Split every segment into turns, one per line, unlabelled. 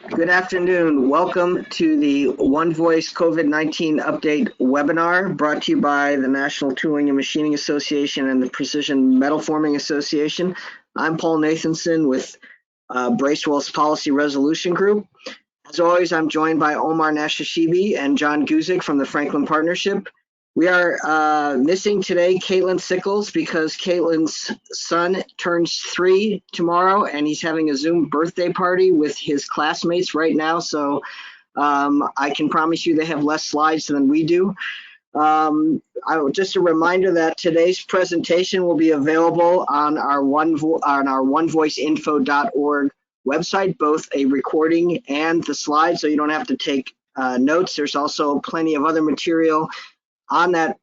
Good afternoon. Welcome to the One Voice COVID-19 Update webinar brought to you by the National Tooling and Machining Association and the Precision Metal Forming Association. I'm Paul Nathanson with Bracewell's Policy Resolution Group. As always, I'm joined by Omar Nashashibi and John Guzik from the Franklin Partnership. We are missing today Caitlin Sickles because Caitlin's son turns 3 tomorrow and he's having a Zoom birthday party with his classmates right now. So I can promise you they have less slides than we do. Just a reminder that today's presentation will be available on our onevoiceinfo.org website, both a recording and the slides, so you don't have to take notes. There's also plenty of other material on that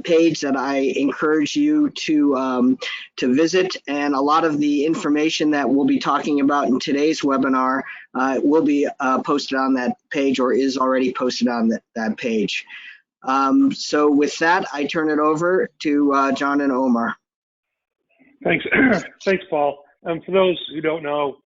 page that I encourage you to visit, and a lot of the information that we'll be talking about in today's webinar will be posted on that page or is already posted on that page. So with that, I turn it over to John and Omar.
Thanks, thanks, Paul. For those who don't know,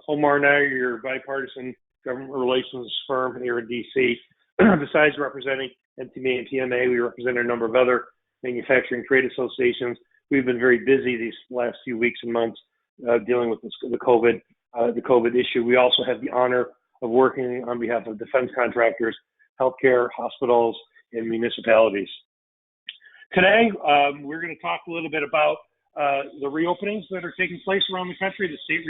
Omar and I are your bipartisan government relations firm here in DC. Besides representing NTMA and PMA, we represent a number of other manufacturing trade associations. We've been very busy these last few weeks and months dealing with the COVID issue. We also have the honor of working on behalf of defense contractors, healthcare, hospitals, and municipalities. Today, we're going to talk a little bit about the reopenings that are taking place around the country, the state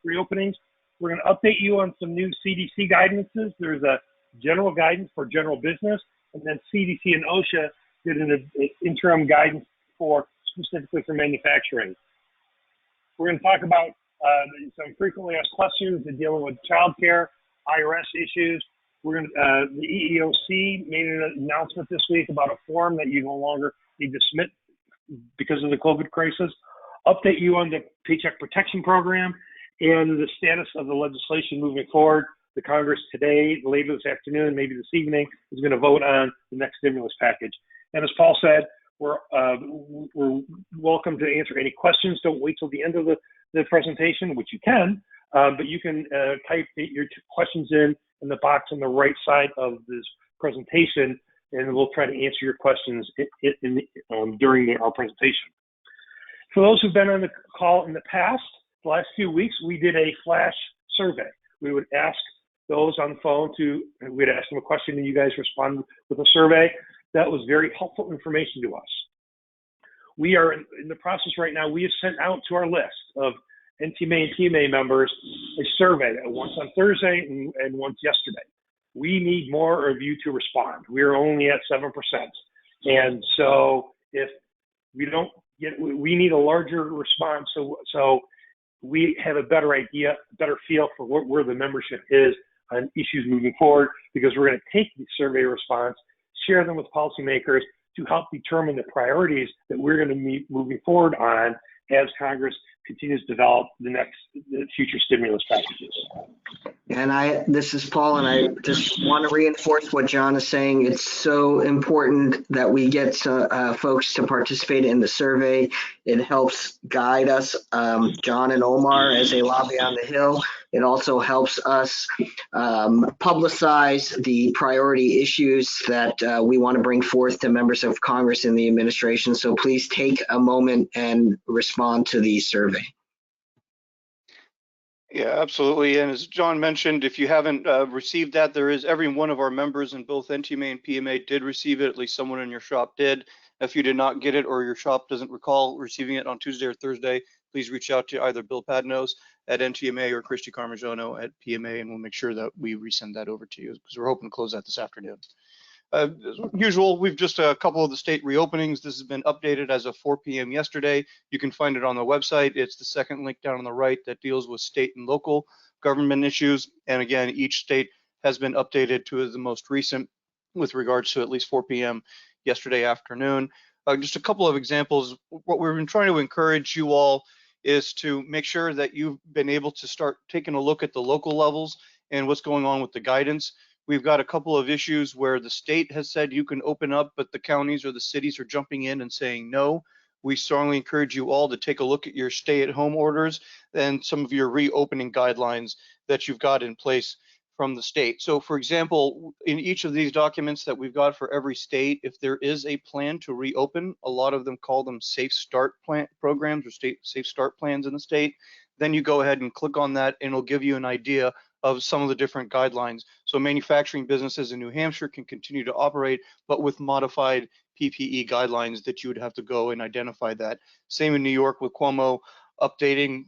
reopenings. We're going to update you on some new CDC guidances. There's a general guidance for general business, and then CDC and OSHA did an interim guidance specifically for manufacturing. We're going to talk about some frequently asked questions and dealing with childcare, IRS issues. We're going to, the EEOC made an announcement this week about a form that you no longer need to submit because of the COVID crisis. Update you on the Paycheck Protection Program and the status of the legislation moving forward. The Congress today, later this afternoon, maybe this evening, is going to vote on the next stimulus package. And as Paul said, we're welcome to answer any questions. Don't wait till the end of the presentation, which you can, but you can type your questions in the box on the right side of this presentation, and we'll try to answer your questions during our presentation. For those who've been on the call in the past, the last few weeks, we did a flash survey. We would ask those on the phone we'd ask them a question and you guys respond with a survey. That was very helpful information to us. We are in the process right now. We have sent out to our list of NTMA and PMA members a survey, once on Thursday and once yesterday. We need more of you to respond. We are only at 7%. And so if we don't we need a larger response so we have a better idea, better feel for where the membership is on issues moving forward, because we're going to take the survey response, share them with policymakers to help determine the priorities that we're going to be moving forward on as Congress continues to develop the future stimulus packages.
And this is Paul, and I just want to reinforce what John is saying. It's so important that we get folks to participate in the survey. It helps guide us, John and Omar, as they lobby on the Hill. It also helps us publicize the priority issues that we want to bring forth to members of Congress and the administration. So please take a moment and respond to the survey.
Yeah, absolutely. And as John mentioned, if you haven't received that, every one of our members in both NTMA and PMA did receive it. At least someone in your shop did. If you did not get it or your shop doesn't recall receiving it on Tuesday or Thursday, please reach out to either Bill Padnos at NTMA or Christy Carmagiano at PMA, and we'll make sure that we resend that over to you, because we're hoping to close that this afternoon. As usual, we've just a couple of the state reopenings. This has been updated as of 4 p.m. yesterday. You can find it on the website. It's the second link down on the right that deals with state and local government issues. And again, each state has been updated to the most recent with regards to at least 4 p.m. yesterday afternoon. Just a couple of examples. What we've been trying to encourage you all is to make sure that you've been able to start taking a look at the local levels and what's going on with the guidance. We've got a couple of issues where the state has said you can open up, but the counties or the cities are jumping in and saying no. we strongly encourage you all to take a look at your stay-at-home orders and some of your reopening guidelines that you've got in place from the state. So for example, in each of these documents that we've got for every state, if there is a plan to reopen, a lot of them call them safe start plan programs or safe start plans in the state, then you go ahead and click on that and it'll give you an idea of some of the different guidelines. So manufacturing businesses in New Hampshire can continue to operate, but with modified PPE guidelines that you would have to go and identify that. Same in New York with Cuomo updating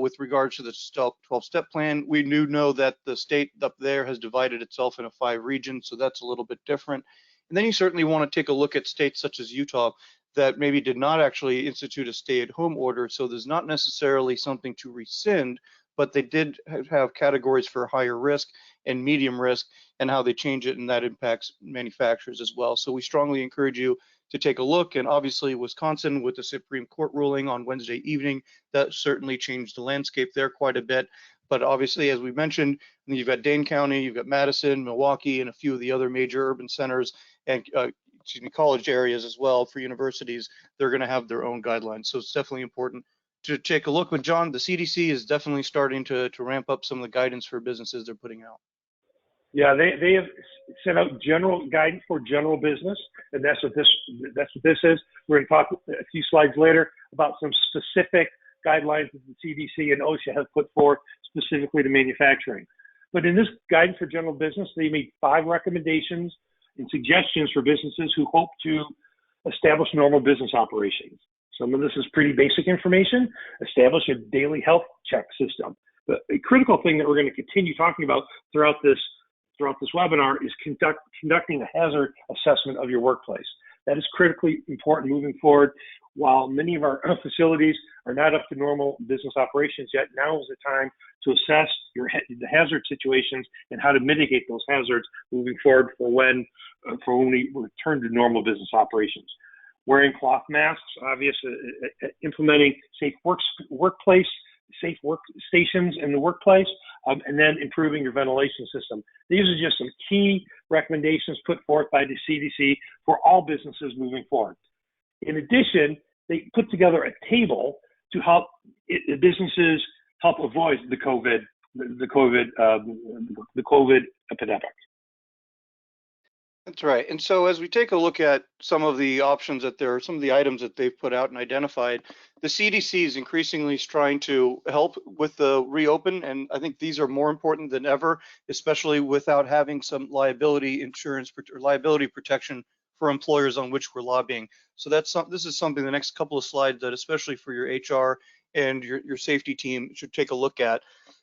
with regards to the 12-step plan. We do know that the state up there has divided itself into 5 regions, so that's a little bit different. And then you certainly want to take a look at states such as Utah that maybe did not actually institute a stay-at-home order, so there's not necessarily something to rescind, but they did have categories for higher risk and medium risk and how they change it, and that impacts manufacturers as well. So we strongly encourage you to take a look, and obviously Wisconsin with the Supreme Court ruling on Wednesday evening, that certainly changed the landscape there quite a bit. But obviously, as we mentioned, you've got Dane County, you've got Madison, Milwaukee, and a few of the other major urban centers and college areas as well for universities. They're going to have their own guidelines. So it's definitely important to take a look. But John, the CDC is definitely starting to ramp up some of the guidance for businesses they're putting out.
Yeah, they have sent out general guidance for general business, and that's what this is. We're going to talk a few slides later about some specific guidelines that the CDC and OSHA have put forth specifically to manufacturing. But in this guidance for general business, they made 5 recommendations and suggestions for businesses who hope to establish normal business operations. Some of this is pretty basic information. Establish a daily health check system. But a critical thing that we're going to continue talking about throughout this webinar is conducting a hazard assessment of your workplace. That is critically important moving forward. While many of our facilities are not up to normal business operations yet, now is the time to assess the hazard situations and how to mitigate those hazards moving forward for when we return to normal business operations. Wearing cloth masks, obviously, implementing safe workplace, safe workstations in the workplace, and then improving your ventilation system. These are just some key recommendations put forth by the CDC for all businesses moving forward. In addition, they put together a table to help businesses help avoid the COVID epidemic.
That's right. And so as we take a look at some of the options some of the items that they've put out and identified, the CDC is increasingly trying to help with the reopen. And I think these are more important than ever, especially without having some liability insurance or liability protection for employers on which we're lobbying. So this is something the next couple of slides that especially for your HR and your safety team should take a look at.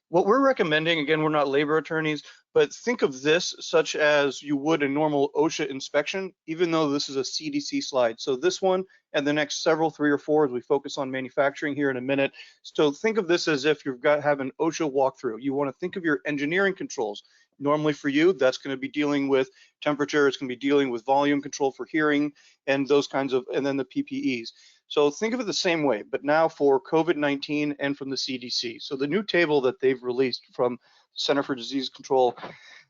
What we're recommending, again, we're not labor attorneys, but think of this such as you would a normal OSHA inspection, even though this is a CDC slide. So this one and the next several, 3 or 4, as we focus on manufacturing here in a minute. So think of this as if have an OSHA walkthrough. You want to think of your engineering controls. Normally for you, that's going to be dealing with temperature, it's going to be dealing with volume control for hearing and those kinds of, and then the PPEs. So think of it the same way, but now for COVID-19 and from the CDC. So the new table that they've released from Center for Disease Control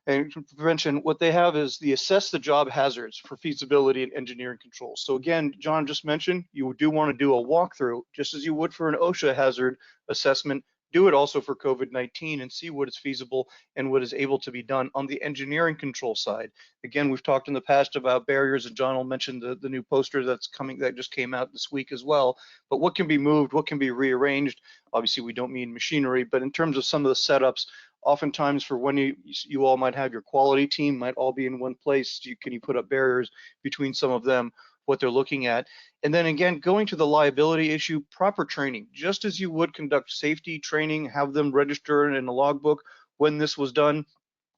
and Prevention, what they have is the assess the job hazards for feasibility and engineering control. So again, John just mentioned, you do want to do a walkthrough, just as you would for an OSHA hazard assessment. Do it also for COVID-19 and see what is feasible and what is able to be done on the engineering control side. Again, we've talked in the past about barriers, and John will mention the new poster that's coming, that just came out this week as well. But what can be moved, what can be rearranged? Obviously, we don't mean machinery, but in terms of some of the setups, oftentimes for when you all might have your quality team might all be in one place, can you put up barriers between some of them, what they're looking at. And then again, going to the liability issue, proper training, just as you would conduct safety training, have them register in a logbook when this was done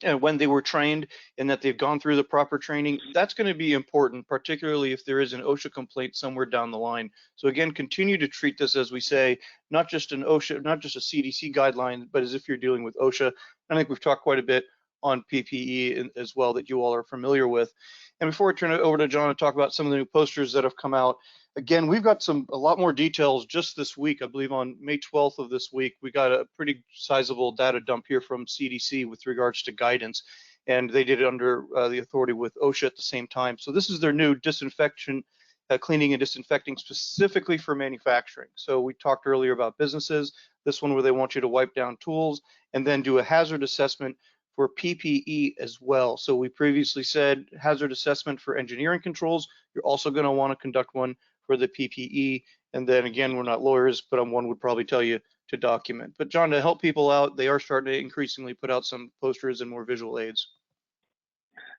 and when they were trained and that they've gone through the proper training. That's going to be important, particularly if there is an OSHA complaint somewhere down the line. So again, continue to treat this, as we say, not just an OSHA, not just a CDC guideline, but as if you're dealing with OSHA. I think we've talked quite a bit on PPE as well that you all are familiar with. And before I turn it over to John to talk about some of the new posters that have come out, again, we've got a lot more details just this week. I believe on May 12th of this week, we got a pretty sizable data dump here from CDC with regards to guidance, and they did it under the authority with OSHA at the same time. So this is their new disinfection cleaning and disinfecting specifically for manufacturing. So we talked earlier about businesses, this one where they want you to wipe down tools and then do a hazard assessment for PPE as well. So we previously said hazard assessment for engineering controls. You're also going to want to conduct one for the PPE. And then again, we're not lawyers, but one would probably tell you to document. But John, to help people out, they are starting to increasingly put out some posters and more visual aids.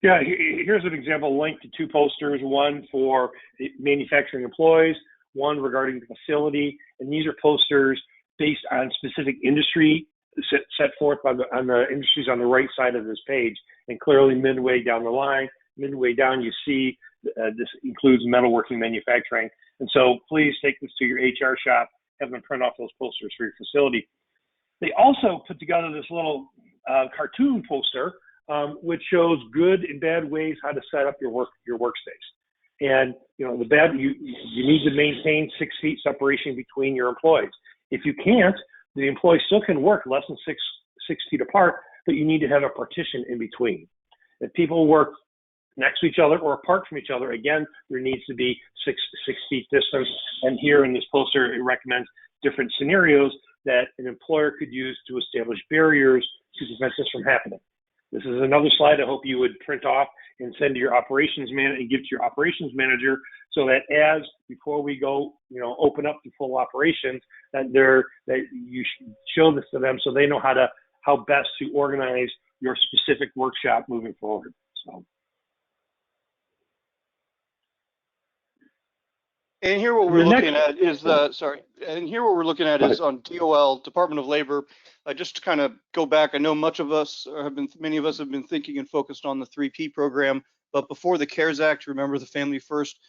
Yeah, here's an example link to 2 posters, one for manufacturing employees, one regarding the facility. And these are posters based on specific industry set forth on the industries on the right side of this page. And clearly midway down the line, midway down, you see this includes metalworking manufacturing. And so please take this to your HR shop, have them print off those posters for your facility. They also put together this little cartoon poster which shows good and bad ways how to set up your workspace. And the bad, you need to maintain 6 feet separation between your employees. If you can't, the employees still can work less than six feet apart, but you need to have a partition in between. If people work next to each other or apart from each other, again, there needs to be six feet distance. And here in this poster, it recommends different scenarios that an employer could use to establish barriers to prevent this from happening. This is another slide I hope you would print off and send to your operations manager and give to your operations manager, so that before we go, open up to full operations, that you show this to them so they know how best to organize your specific workshop moving forward. So.
And here what we're looking at is on DOL, Department of Labor. Just to kind of go back, I know many of us have been thinking and focused on the 3P program, but before the CARES Act, remember the Family First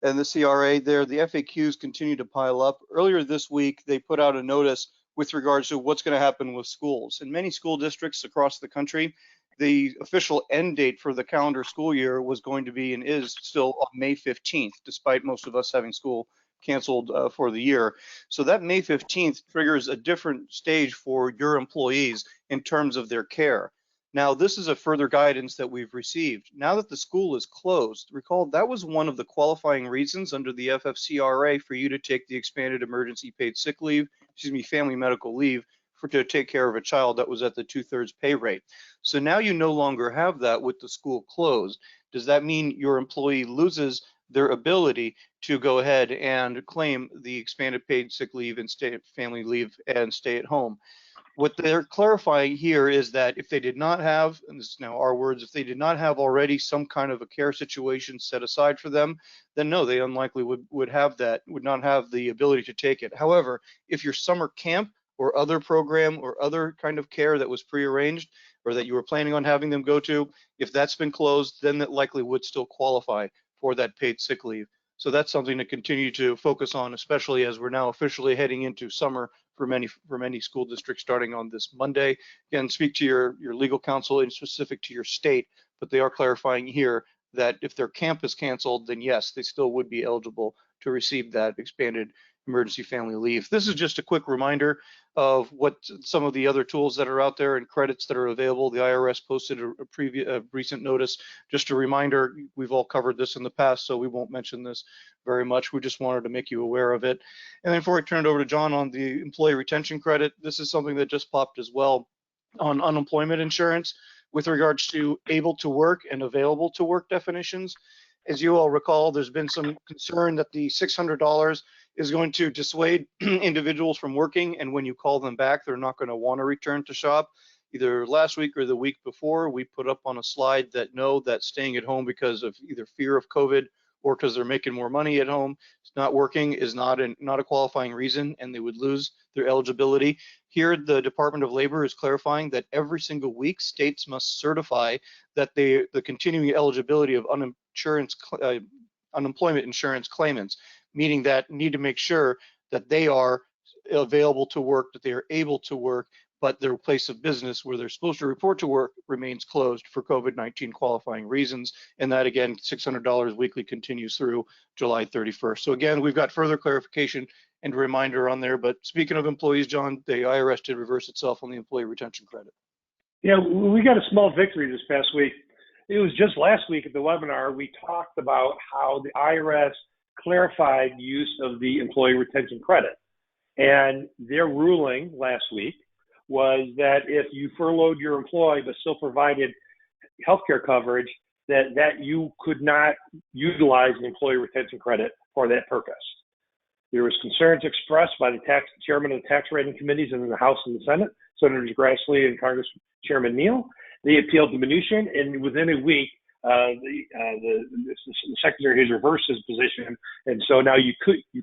and the CRA there, the FAQs continue to pile up. Earlier this week, they put out a notice with regards to what's going to happen with schools. In many school districts across the country, the official end date for the calendar school year was going to be and is still on May 15th, despite most of us having school canceled for the year. So that May 15th triggers a different stage for your employees in terms of their care. Now, this is a further guidance that we've received. Now that the school is closed, recall that was one of the qualifying reasons under the FFCRA for you to take the expanded emergency paid sick leave, family medical leave, to take care of a child that was at the 2/3 pay rate. So now you no longer have that with the school closed. Does that mean your employee loses their ability to go ahead and claim the expanded paid sick leave and family leave and stay at home? What they're clarifying here is that if they did not have, and this is now our words, if they did not have already some kind of a care situation set aside for them, then no, they unlikely would not have the ability to take it. However, if your summer camp or other program or other kind of care that was prearranged or that you were planning on having them go to, if that's been closed, then that likely would still qualify for that paid sick leave. So that's something to continue to focus on, especially as we're now officially heading into summer for many school districts starting on this Monday. Again, speak to your legal counsel and specific to your state, but they are clarifying here that if their camp is canceled, then yes, they still would be eligible to receive that expanded emergency family leave. This is just a quick reminder of what some of the other tools that are out there and credits that are available. The IRS posted a recent notice. Just a reminder, we've all covered this in the past, so we won't mention this very much. We just wanted to make you aware of it. And then before I turn it over to John on the employee retention credit, this is something that just popped as well on unemployment insurance with regards to able to work and available to work definitions. As you all recall, there's been some concern that the $600 is going to dissuade individuals from working, and when you call them back, they're not going to want to return to shop. Either last week or the week before, we put up on a slide that that staying at home because of either fear of COVID or because they're making more money at home, not working is not a qualifying reason, and they would lose their eligibility. Here, the Department of Labor is clarifying that every single week, states must certify that the continuing eligibility of unemployment insurance claimants, meaning that need to make sure that they are available to work, that they are able to work, but their place of business where they're supposed to report to work remains closed for COVID-19 qualifying reasons. And that, again, $600 weekly continues through July 31st. So again, we've got further clarification and reminder on there. But speaking of employees, John, the IRS did reverse itself on the employee retention credit.
Yeah, we got a small victory this past week. It was just last week at the webinar, we talked about how the IRS clarified use of the employee retention credit. And their ruling last week was that if you furloughed your employee but still provided healthcare coverage, that you could not utilize the employee retention credit for that purpose. There was concerns expressed by the chairman of the tax rating committees in the House and the Senate, Senators Grassley and Congress Chairman Neal. They appealed to Mnuchin, and within a week, the secretary has reversed his position, and so now you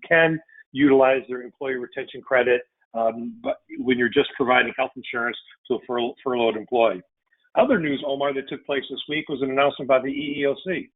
can utilize their employee retention credit, but when you're just providing health insurance to a furloughed employee. Other news, Omar, that took place this week was an announcement by the EEOC.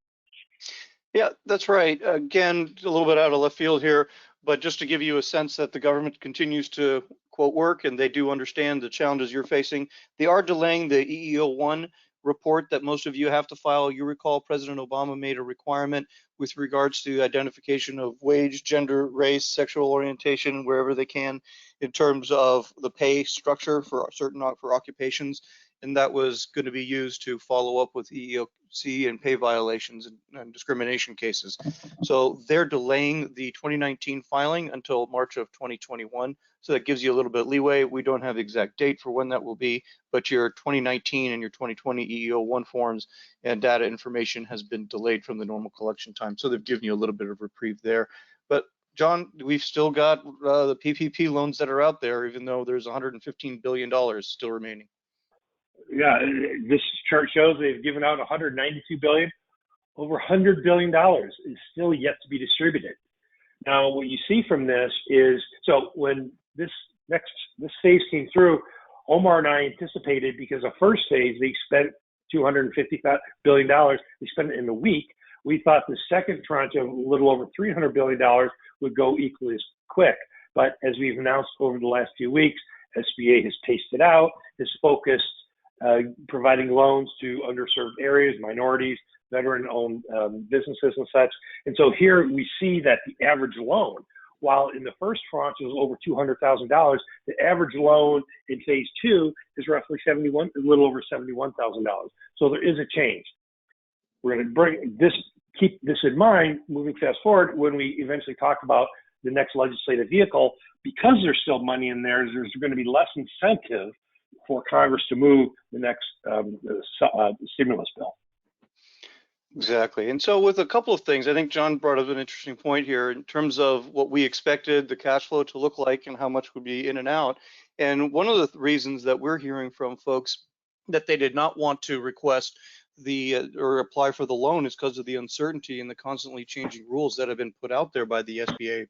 Yeah, that's right. Again, a little bit out of left field here, but just to give you a sense that the government continues to, quote, work, and they do understand the challenges you're facing. They are delaying the EEO1 report that most of you have to file. You recall President Obama made a requirement with regards to identification of wage, gender, race, sexual orientation, wherever they can, in terms of the pay structure for certain for occupations. And that was going to be used to follow up with EEOC and pay violations and discrimination cases. So they're delaying the 2019 filing until March of 2021. So that gives you a little bit of leeway. We don't have the exact date for when that will be, but your 2019 and your 2020 EEO1 forms and data information has been delayed from the normal collection time. So they've given you a little bit of reprieve there. But John, we've still got the PPP loans that are out there, even though there's $115 billion still remaining.
Yeah, this chart shows they've given out $192 billion. Over $100 billion is still yet to be distributed. Now, what you see from this is, so when this phase came through, Omar and I anticipated, because the first phase they spent $250 billion, they spent it in a week. We thought the second tranche of a little over $300 billion would go equally as quick. But as we've announced over the last few weeks, SBA has paced it out, has focused providing loans to underserved areas, minorities, veteran-owned businesses and such. And so here we see that the average loan, while in the first tranche was over $200,000, the average loan in phase two is roughly a little over $71,000. So there is a change. We're going to keep this in mind moving fast forward when we eventually talk about the next legislative vehicle. Because there's still money in there, there's going to be less incentive for Congress to move the next stimulus bill.
Exactly. And so with a couple of things, I think John brought up an interesting point here in terms of what we expected the cash flow to look like and how much would be in and out. And one of the reasons that we're hearing from folks that they did not want to request or apply for the loan is because of the uncertainty and the constantly changing rules that have been put out there by the SBA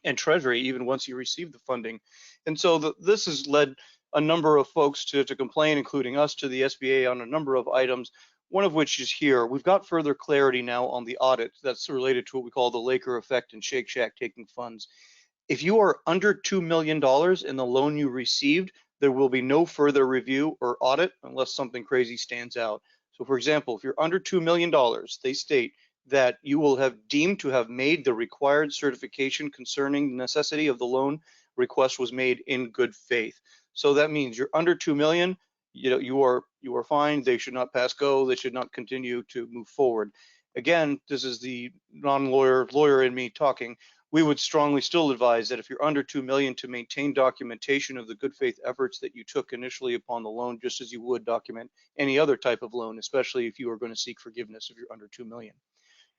and Treasury, even once you receive the funding. And so this has led a number of folks to complain, including us, to the SBA on a number of items, one of which is here. We've got further clarity now on the audit that's related to what we call the Laker effect and Shake Shack taking funds. If you are under $2 million in the loan you received, there will be no further review or audit unless something crazy stands out. So for example, if you're under $2 million, they state that you will have deemed to have made the required certification concerning the necessity of the loan request was made in good faith. So that means you're under 2 million, you are fine. They should not pass go. They should not continue to move forward. Again, this is the lawyer in me talking. We would strongly still advise that if you're under 2 million, to maintain documentation of the good faith efforts that you took initially upon the loan, just as you would document any other type of loan, especially if you are going to seek forgiveness if you're under 2 million.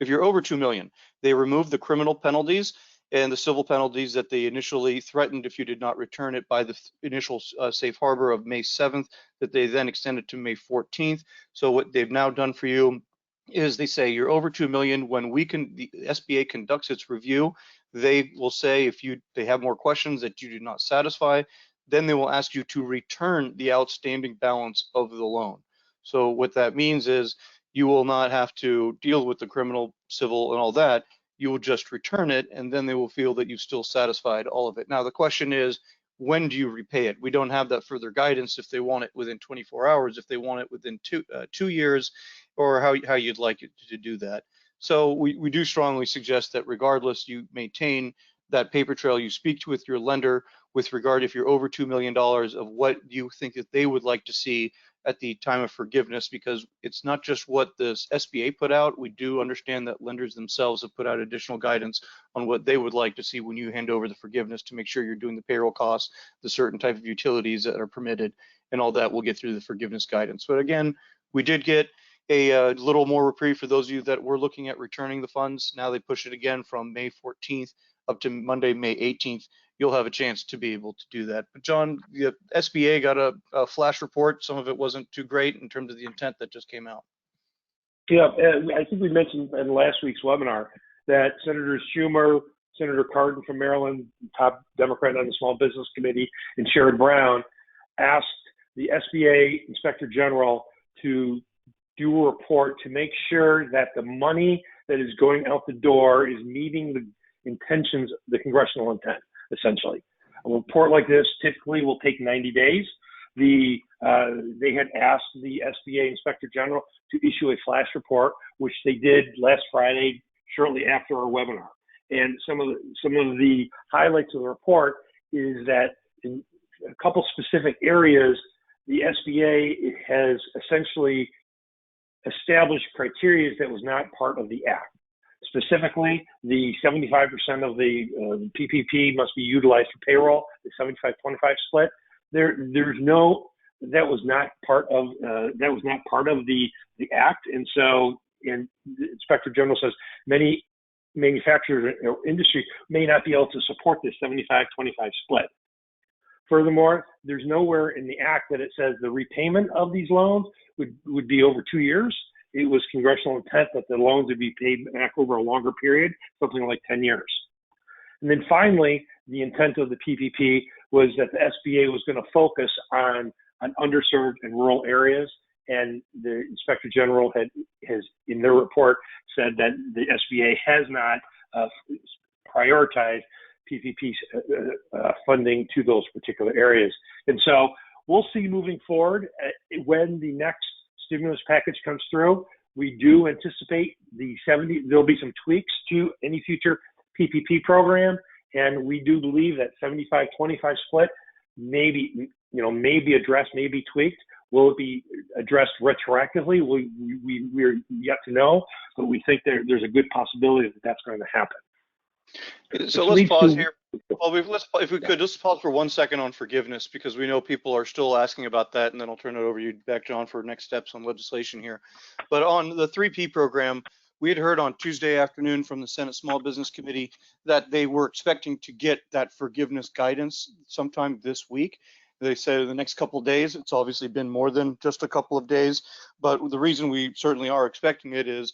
If you're over 2 million, they remove the criminal penalties and the civil penalties that they initially threatened if you did not return it by the initial safe harbor of May 7th, that they then extended to May 14th. So what they've now done for you is they say you're over 2 million. When the SBA conducts its review, they will say if they have more questions that you do not satisfy, then they will ask you to return the outstanding balance of the loan. So what that means is you will not have to deal with the criminal, civil, and all that. You will just return it, and then they will feel that you've still satisfied all of it. Now, the question is, when do you repay it? We don't have that further guidance if they want it within 24 hours, if they want it within 2 years, or how you'd like it to do that. So we do strongly suggest that regardless, you maintain that paper trail. You speak with your lender with regard, if you're over $2 million, of what you think that they would like to see at the time of forgiveness, because it's not just what the SBA put out. We do understand that lenders themselves have put out additional guidance on what they would like to see when you hand over the forgiveness, to make sure you're doing the payroll costs, the certain type of utilities that are permitted, and all that will get through the forgiveness guidance. But again, we did get a little more reprieve for those of you that were looking at returning the funds. Now they push it again from May 14th up to Monday, May 18th. You'll have a chance to be able to do that. But John, the SBA got a flash report. Some of it wasn't too great in terms of the intent that just came out.
Yeah, and I think we mentioned in last week's webinar that Senator Schumer, Senator Cardin from Maryland, top Democrat on the Small Business Committee, and Sherrod Brown asked the SBA Inspector General to do a report to make sure that the money that is going out the door is meeting the intentions, the congressional intent, essentially. A report like this typically will take 90 days. They had asked the SBA Inspector General to issue a flash report, which they did last Friday, shortly after our webinar. And some of the highlights of the report is that in a couple specific areas, the SBA has essentially established criteria that was not part of the Act. Specifically, the 75% of the PPP must be utilized for payroll, the 75-25 split. That was not part of the Act, and so the Inspector General says many manufacturers or industry may not be able to support this 75-25 split. Furthermore, there's nowhere in the Act that it says the repayment of these loans would be over 2 years. It was congressional intent that the loans would be paid back over a longer period, something like 10 years. And then finally, the intent of the PPP was that the SBA was going to focus on underserved and rural areas. And the Inspector General has, in their report, said that the SBA has not prioritized PPP funding to those particular areas. And so we'll see moving forward when the next stimulus package comes through. We do anticipate there'll be some tweaks to any future PPP program, and we do believe that 75-25 split may be addressed, may be tweaked. Will it be addressed retroactively? We're yet to know, but we think there's a good possibility that that's going to happen.
So let's pause here. Well, if we could just pause for 1 second on forgiveness, because we know people are still asking about that, and then I'll turn it over to you back, John, for next steps on legislation here. But on the 3P program, we had heard on Tuesday afternoon from the Senate Small Business Committee that they were expecting to get that forgiveness guidance sometime this week. They said in the next couple of days. It's obviously been more than just a couple of days, but the reason we certainly are expecting it is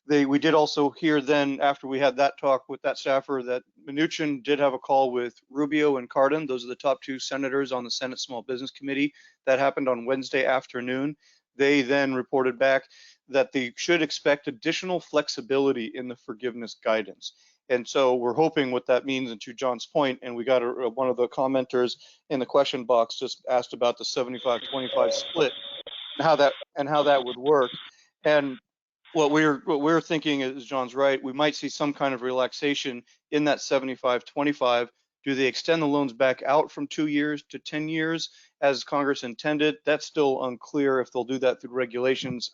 we did also hear then, after we had that talk with that staffer, that Mnuchin did have a call with Rubio and Cardin. Those are the top two senators on the Senate Small Business Committee. That happened on Wednesday afternoon. They then reported back that they should expect additional flexibility in the forgiveness guidance. And so we're hoping what that means, and to John's point, and we got one of the commenters in the question box just asked about the 75-25 split and how that would work. And what we're thinking is, John's right, we might see some kind of relaxation in that 75-25. Do they extend the loans back out from 2 years to 10 years as Congress intended? That's still unclear if they'll do that through regulations.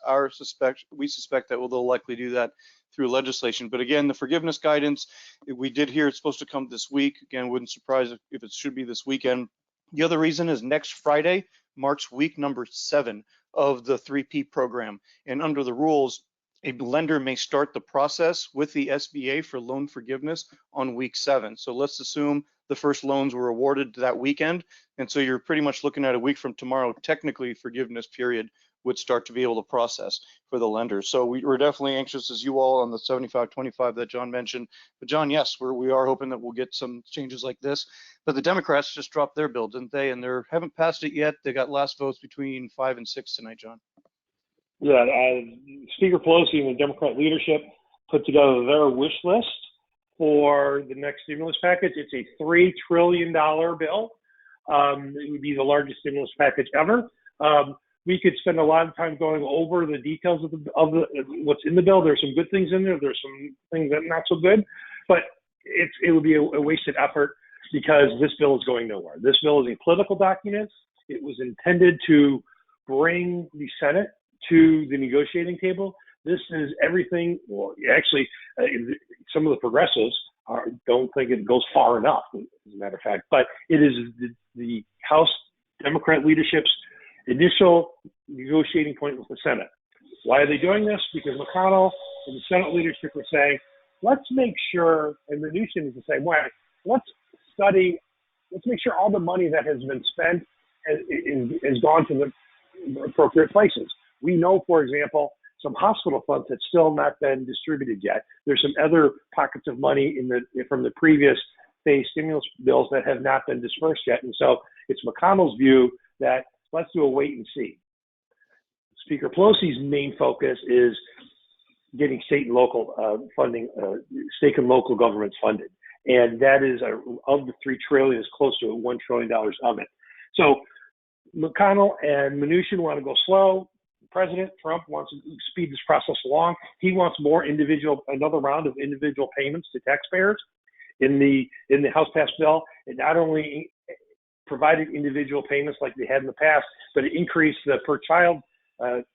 We suspect that they'll likely do that through legislation. But again, the forgiveness guidance, we did hear it's supposed to come this week. Again, wouldn't surprise if it should be this weekend. The other reason is next Friday marks week number 7 of the 3P program. And under the rules, a lender may start the process with the SBA for loan forgiveness on week 7. So let's assume the first loans were awarded that weekend. And so you're pretty much looking at a week from tomorrow, technically forgiveness period would start to be able to process for the lenders. So we're definitely anxious, as you all, on the 75-25 that John mentioned. But John, yes, we are hoping that we'll get some changes like this. But the Democrats just dropped their bill, didn't they? And they haven't passed it yet. They got last votes between 5 and 6 tonight, John.
Yeah, Speaker Pelosi and the Democrat leadership put together their wish list for the next stimulus package. It's a $3 trillion bill. It would be the largest stimulus package ever. We could spend a lot of time going over the details of what's in the bill. There's some good things in there. There's some things that are not so good, but it would be a wasted effort because this bill is going nowhere. This bill is a political document. It was intended to bring the Senate to the negotiating table. This is everything. Well, actually, some of the progressives don't think it goes far enough, as a matter of fact. But it is the House Democrat leadership's initial negotiating point with the Senate. Why are they doing this? Because McConnell and the Senate leadership are saying, let's make sure, and Mnuchin is the same way, let's make sure all the money that has been spent has gone to the appropriate places. We know, for example, some hospital funds have still not been distributed yet. There's some other pockets of money from the previous phase stimulus bills that have not been dispersed yet. And so it's McConnell's view that let's do a wait and see. Speaker Pelosi's main focus is getting state and local funding, state and local governments funded. And that is, of the $3 trillion, is close to $1 trillion of it. So McConnell and Mnuchin want to go slow. President Trump wants to speed this process along. He wants another round of individual payments to taxpayers. In the House passed bill, it not only provided individual payments like they had in the past, but it increased the per child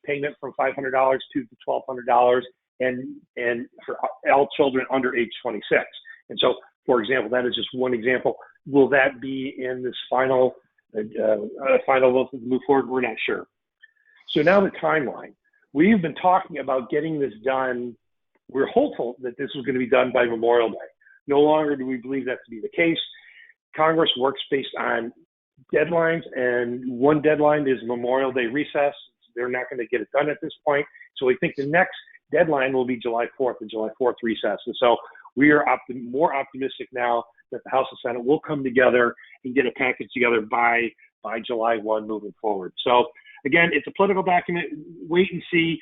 payment from $500 to $1,200, and for all children under age 26. And so, for example, that is just one example. Will that be in this final vote to move forward? We're not sure. So now the timeline. We've been talking about getting this done. We're hopeful that this was going to be done by Memorial Day. No longer do we believe that to be the case. Congress works based on deadlines, and one deadline is Memorial Day recess. They're not going to get it done at this point. So we think the next deadline will be July 4th, the July 4th recess. And so we are more optimistic now that the House and Senate will come together and get a package together by July 1 moving forward. So again, it's a political document. Wait and see.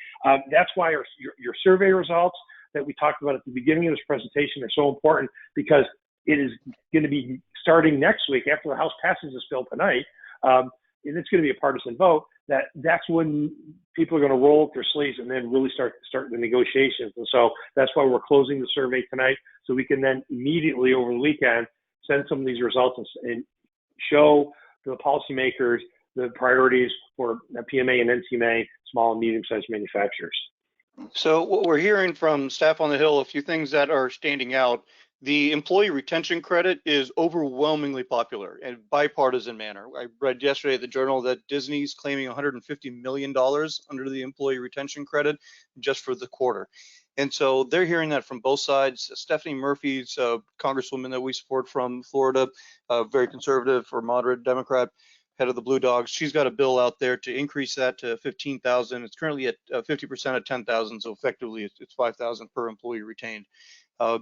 That's why your survey results that we talked about at the beginning of this presentation are so important, because it is going to be starting next week after the House passes this bill tonight. And it's going to be a partisan vote. That's when people are going to roll up their sleeves and then really start the negotiations. And so that's why we're closing the survey tonight, so we can then immediately over the weekend send some of these results and show the policymakers the priorities for PMA and NTMA, small and medium-sized manufacturers.
So what we're hearing from staff on the Hill, a few things that are standing out. The employee retention credit is overwhelmingly popular in bipartisan manner. I read yesterday at the Journal that Disney's claiming $150 million under the employee retention credit just for the quarter. And so they're hearing that from both sides. Stephanie Murphy's Congresswoman that we support from Florida, very conservative or moderate Democrat, head of the Blue Dogs. She's got a bill out there to increase that to $15,000. It's currently at 50% of $10,000, so effectively it's $5,000 per employee retained.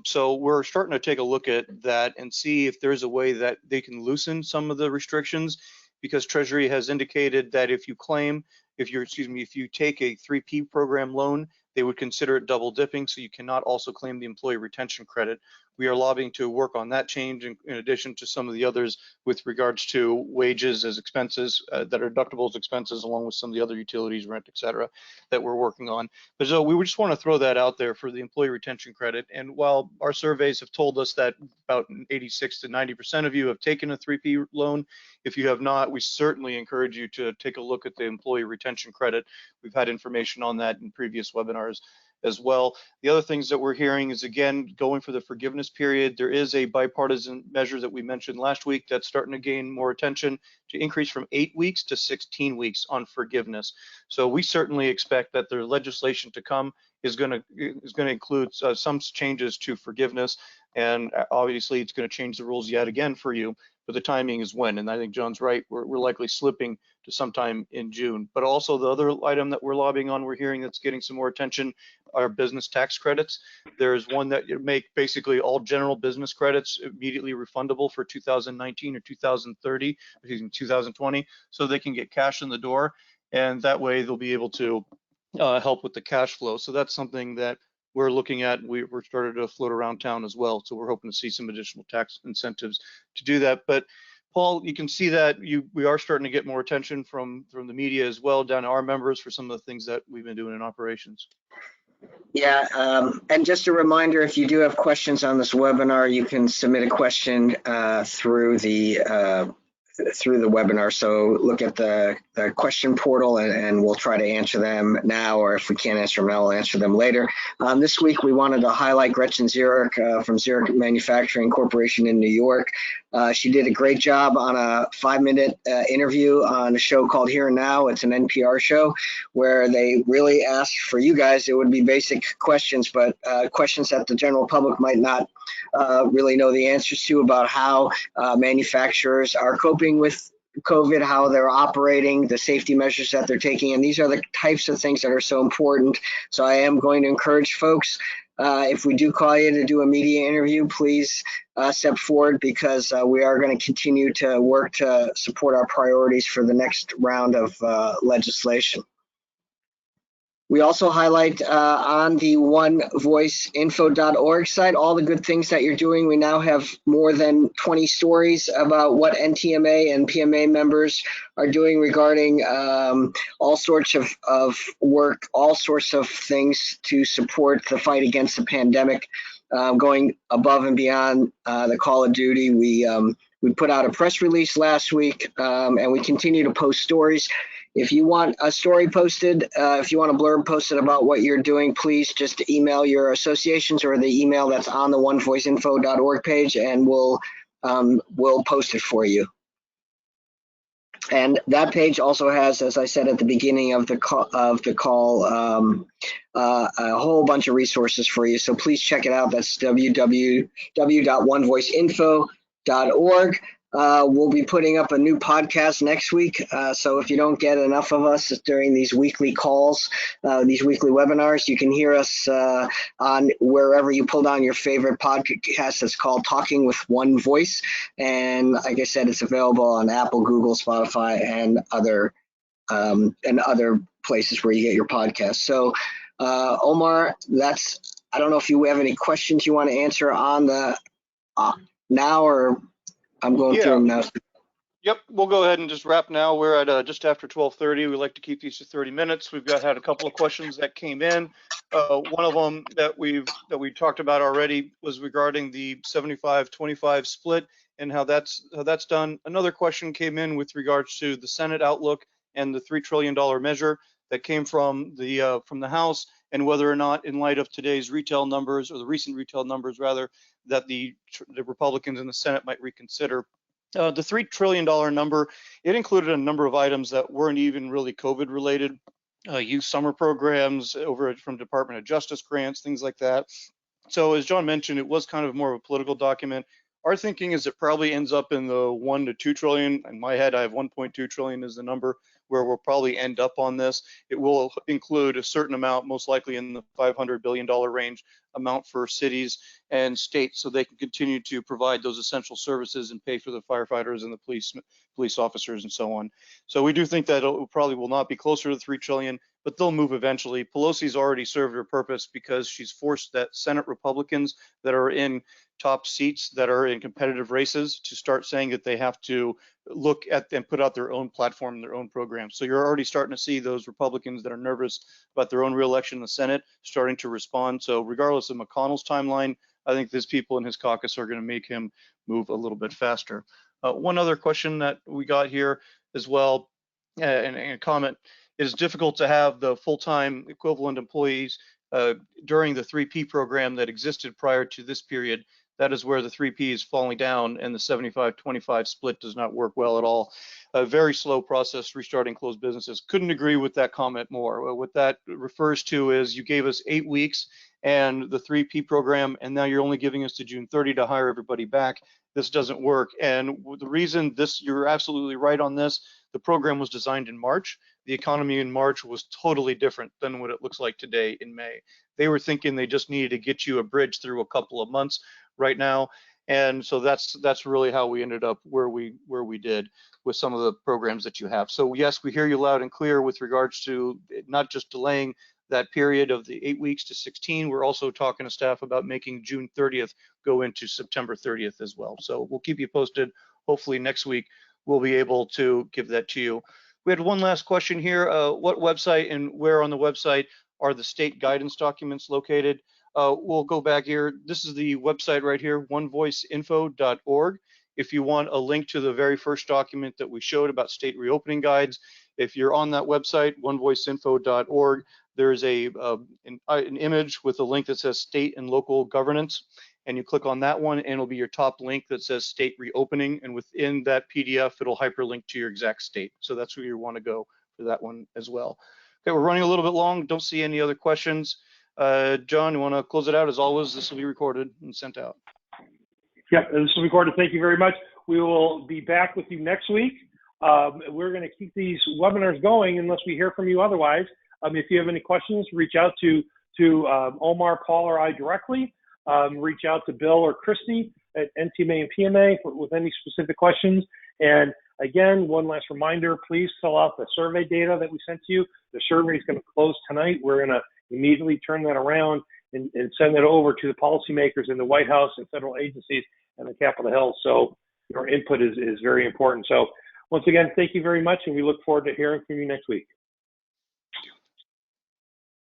So we're starting to take a look at that and see if there's a way that they can loosen some of the restrictions, because Treasury has indicated that if you take a 3P program loan, they would consider it double dipping, so you cannot also claim the employee retention credit. We are lobbying to work on that change in addition to some of the others with regards to wages as expenses that are deductible as expenses, along with some of the other utilities, rent, et cetera, that we're working on. But so we would just want to throw that out there for the employee retention credit. And while our surveys have told us that about 86 to 90% of you have taken a 3P loan, if you have not, we certainly encourage you to take a look at the employee retention credit. We've had information on that in previous webinars as well. The other things that we're hearing is, again, going for the forgiveness period. There is a bipartisan measure that we mentioned last week that's starting to gain more attention, to increase from 8 weeks to 16 weeks on forgiveness. So we certainly expect that the legislation to come is going to include some changes to forgiveness, and obviously it's going to change the rules yet again for you, but the timing is when. And I think John's right, we're likely slipping to sometime in June. But also the other item that we're lobbying on, we're hearing that's getting some more attention, are business tax credits. There's one that make basically all general business credits immediately refundable for 2019 or 2020, so they can get cash in the door, and that way they'll be able to help with the cash flow. So that's something that we're looking at. We're started to float around town as well, so we're hoping to see some additional tax incentives to do that. But Paul, you can see that we are starting to get more attention from the media as well, down to our members, for some of the things that we've been doing in operations.
Yeah, and just a reminder, if you do have questions on this webinar, you can submit a question through the through the webinar. So look at the question portal and we'll try to answer them now, or if we can't answer them now, we'll answer them later. This week, we wanted to highlight Gretchen Zurich from Zurich Manufacturing Corporation in New York. She did a great job on a 5-minute interview on a show called Here and Now. It's an NPR show where they really ask for you guys. It would be basic questions, but questions that the general public might not really know the answers to, about how manufacturers are coping with COVID, how they're operating, the safety measures that they're taking. And these are the types of things that are so important. So I am going to encourage folks, if we do call you to do a media interview, please step forward, because we are going to continue to work to support our priorities for the next round of legislation. We also highlight on the onevoiceinfo.org site all the good things that you're doing. We now have more than 20 stories about what NTMA and PMA members are doing regarding all sorts of work, all sorts of things to support the fight against the pandemic, going above and beyond the call of duty. We put out a press release last week, and we continue to post stories. If you want a story posted, if you want a blurb posted about what you're doing, please just email your associations or the email that's on the onevoiceinfo.org page, and we'll post it for you. And that page also has, as I said at the beginning of the call, a whole bunch of resources for you. So please check it out. That's www.onevoiceinfo.org. We'll be putting up a new podcast next week. So if you don't get enough of us during these weekly calls, these weekly webinars, you can hear us on wherever you pull down your favorite podcast. It's called Talking with One Voice. And like I said, it's available on Apple, Google, Spotify, and other places where you get your podcasts. So Omar, I don't know if you have any questions you want to answer on the now, or I'm going through them now.
Yep, we'll go ahead and just wrap now. We're at just after 12:30. We like to keep these to 30 minutes. We've had a couple of questions that came in. One of them that we talked about already was regarding the 75-25 split and how that's done. Another question came in with regards to the Senate outlook and the $3 trillion measure that came from the House, and whether or not, in light of today's retail numbers, or the recent retail numbers rather, that the Republicans in the Senate might reconsider. The $3 trillion number, it included a number of items that weren't even really COVID related, youth summer programs from Department of Justice grants, things like that. So as John mentioned, it was kind of more of a political document. Our thinking is it probably ends up in the 1 to 2 trillion. In my head, I have 1.2 trillion is the number where we'll probably end up on this. It will include a certain amount, most likely in the $500 billion range amount for cities and states, so they can continue to provide those essential services and pay for the firefighters and the police officers and so on. So we do think that it probably will not be closer to 3 trillion, but they'll move eventually. Pelosi's already served her purpose because she's forced that Senate Republicans that are in top seats, that are in competitive races, to start saying that they have to look at and put out their own platform and their own program. So you're already starting to see those Republicans that are nervous about their own reelection in the Senate starting to respond. So regardless of McConnell's timeline, I think these people in his caucus are going to make him move a little bit faster. One other question that we got here as well, and a comment, it is difficult to have the full-time equivalent employees during the 3P program that existed prior to this period. That is where the 3P is falling down, and the 75-25 split does not work well at all. A very slow process restarting closed businesses. Couldn't agree with that comment more. What that refers to is you gave us 8 weeks and the 3P program, and now you're only giving us to June 30 to hire everybody back. This doesn't work. And the reason you're absolutely right on this, the program was designed in March. The economy in March was totally different than what it looks like today in May. They were thinking they just needed to get you a bridge through a couple of months right now. And so that's really how we ended up where we did with some of the programs that you have. So yes, we hear you loud and clear with regards to not just delaying that period of the 8 weeks to 16. We're also talking to staff about making June 30th go into September 30th as well. So we'll keep you posted. Hopefully next week we'll be able to give that to you. We had one last question here. What website and where on the website are the state guidance documents located? We'll go back here. This is the website right here, onevoiceinfo.org. If you want a link to the very first document that we showed about state reopening guides, if you're on that website, onevoiceinfo.org, there's an image with a link that says state and local governance, and you click on that one and it'll be your top link that says state reopening, and within that PDF it'll hyperlink to your exact state. So that's where you want to go for that one as well. Okay, we're running a little bit long. Don't see any other questions. John, you want to close it out? As always, this will be recorded and sent out.
Yep, this will be recorded. Thank you very much. We will be back with you next week. We're going to keep these webinars going unless we hear from you otherwise. If you have any questions, reach out to Omar, Paul, or I directly. Reach out to Bill or Christy at NTMA and PMA with any specific questions. And again, one last reminder, please fill out the survey data that we sent to you. The survey is going to close tonight. We're going to immediately turn that around and send it over to the policymakers in the White House and federal agencies and the Capitol Hill. So your input is very important. So once again, thank you very much, and we look forward to hearing from you next week.